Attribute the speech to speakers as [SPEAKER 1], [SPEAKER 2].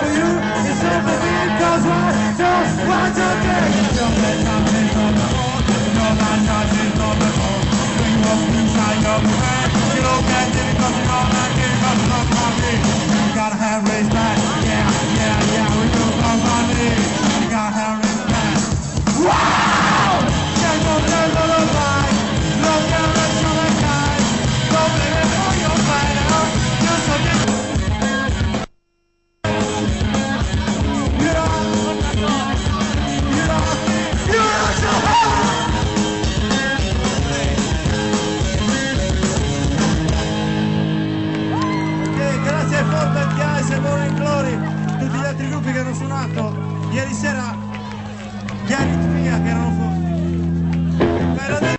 [SPEAKER 1] for you, it's all for me, cause I just want to take it. Don't let nothing stop the ball, no man nothing stop the ball. Bring what's inside your brain, you don't get it because you don't like it, because you don't want me. You gotta have raised back, yeah, yeah, yeah, we do come on me. You gotta have raised back. Wow! Can't go there, no, no, bye. Look down at some of the guys. Don't blame it for your fight out. Just so you grazie a Format Guys e Morning Glory, tutti gli altri gruppi che hanno suonato ieri sera